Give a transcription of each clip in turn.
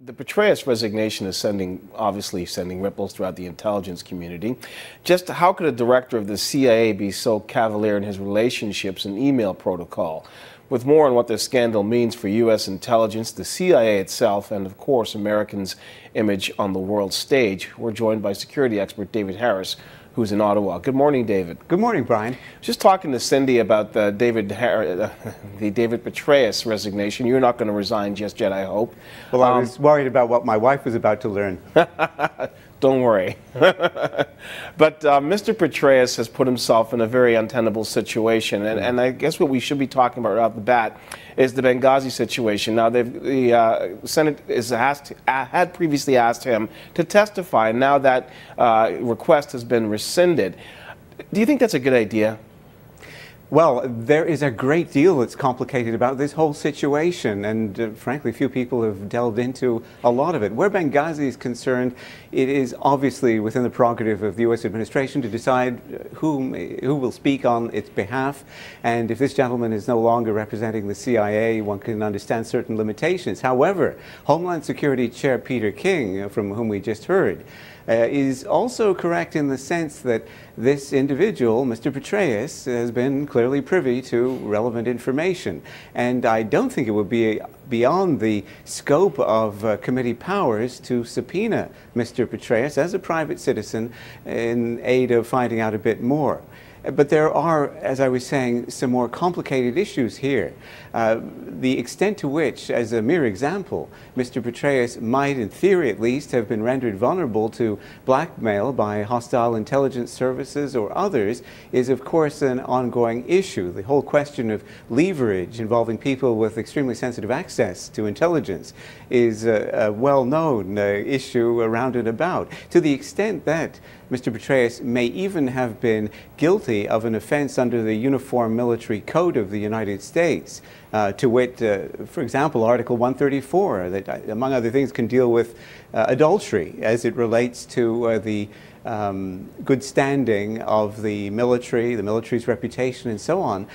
The Petraeus resignation is obviously sending ripples throughout the intelligence community. Just how could a director of the CIA be so cavalier in his relationships and email protocol? With more on what this scandal means for U.S. intelligence, the CIA itself, and of course Americans' image on the world stage, we're joined by security expert David Harris, who's in Ottawa. Good morning, David. Good morning, Brian. Just talking to Cindy about the David Petraeus resignation. You're not going to resign just yet, I hope. Well, I was worried about what my wife was about to learn. Don't worry. But Mr. Petraeus has put himself in a very untenable situation, and I guess what we should be talking about right off the bat is the Benghazi situation. Now, the Senate had previously asked him to testify, and now that request has been rescinded. Do you think that's a good idea? Well, there is a great deal that's complicated about this whole situation, and frankly, few people have delved into a lot of it. Where Benghazi is concerned, it is obviously within the prerogative of the U.S. administration to decide who will speak on its behalf, and if this gentleman is no longer representing the CIA, one can understand certain limitations. However, Homeland Security Chair Peter King, from whom we just heard, is also correct in the sense that this individual, Mr. Petraeus, has been clearly privy to relevant information. And I don't think it would be beyond the scope of committee powers to subpoena Mr. Petraeus as a private citizen in aid of finding out a bit more. But there are, as I was saying, some more complicated issues here. The extent to which, as a mere example, Mr. Petraeus might, in theory at least, have been rendered vulnerable to blackmail by hostile intelligence services or others is, of course, an ongoing issue. The whole question of leverage involving people with extremely sensitive access to intelligence is a well-known issue around and about. To the extent that Mr. Petraeus may even have been guilty of an offense under the Uniform Military Code of the United States, to wit, for example, Article 134, that, among other things, can deal with adultery as it relates to the good standing of the military's reputation, and so on,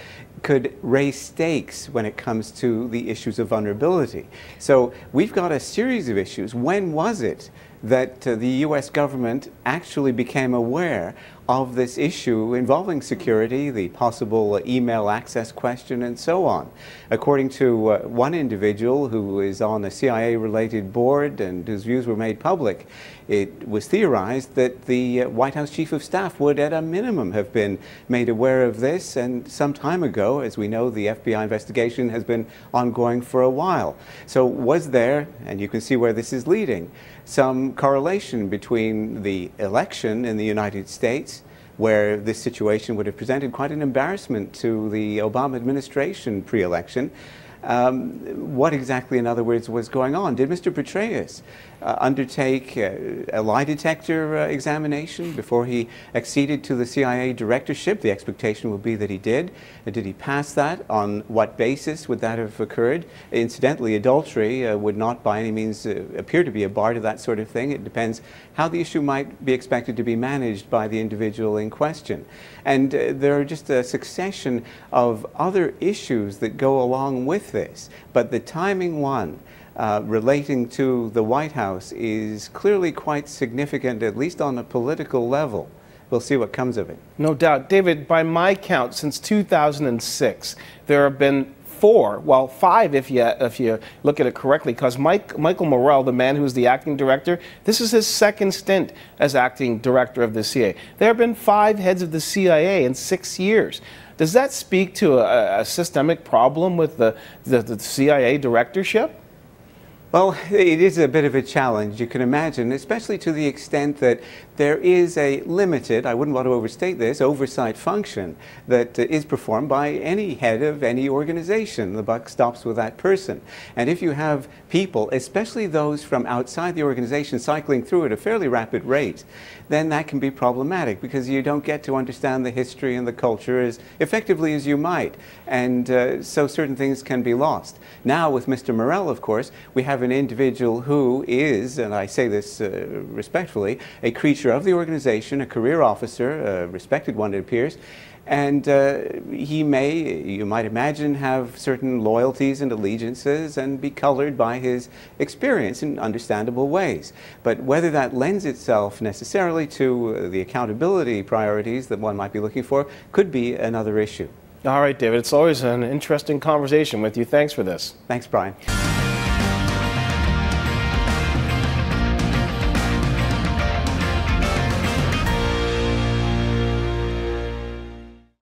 could raise stakes when it comes to the issues of vulnerability. So we've got a series of issues. When was it that the U.S. government actually became aware of this issue involving security, the possible email access question, and so on? According to one individual who is on a CIA-related board and whose views were made public, it was theorized that the White House Chief of Staff would, at a minimum, have been made aware of this, and some time ago, as we know, the FBI investigation has been ongoing for a while. So was there, and you can see where this is leading, some correlation between the election in the United States, where this situation would have presented quite an embarrassment to the Obama administration pre-election? What exactly, in other words, was going on? Did Mr. Petraeus undertake a lie detector examination before he acceded to the CIA directorship? The expectation would be that he did. Did he pass that? On what basis would that have occurred? Incidentally, adultery would not by any means appear to be a bar to that sort of thing. It depends how the issue might be expected to be managed by the individual in question. And there are just a succession of other issues that go along with this. But the timing one, relating to the White House, is clearly quite significant, at least on a political level. We'll see what comes of it. No doubt. David, by my count, since 2006, there have been five if you look at it correctly, because Michael Morrell, the man who's the acting director, this is his second stint as acting director of the CIA. There have been 5 heads of the CIA in 6 years. Does that speak to a systemic problem with the CIA directorship? Well, it is a bit of a challenge, you can imagine, especially to the extent that there is a limited, I wouldn't want to overstate this, oversight function that is performed by any head of any organization. The buck stops with that person. And if you have people, especially those from outside the organization, cycling through at a fairly rapid rate, then that can be problematic, because you don't get to understand the history and the culture as effectively as you might. And so certain things can be lost. Now, with Mr. Morrell, of course, we have an individual who is, and I say this respectfully, a creature of the organization, a career officer, a respected one it appears, And he may, you might imagine, have certain loyalties and allegiances and be colored by his experience in understandable ways. But whether that lends itself necessarily to the accountability priorities that one might be looking for could be another issue. All right, David, it's always an interesting conversation with you. Thanks for this. Thanks, Brian.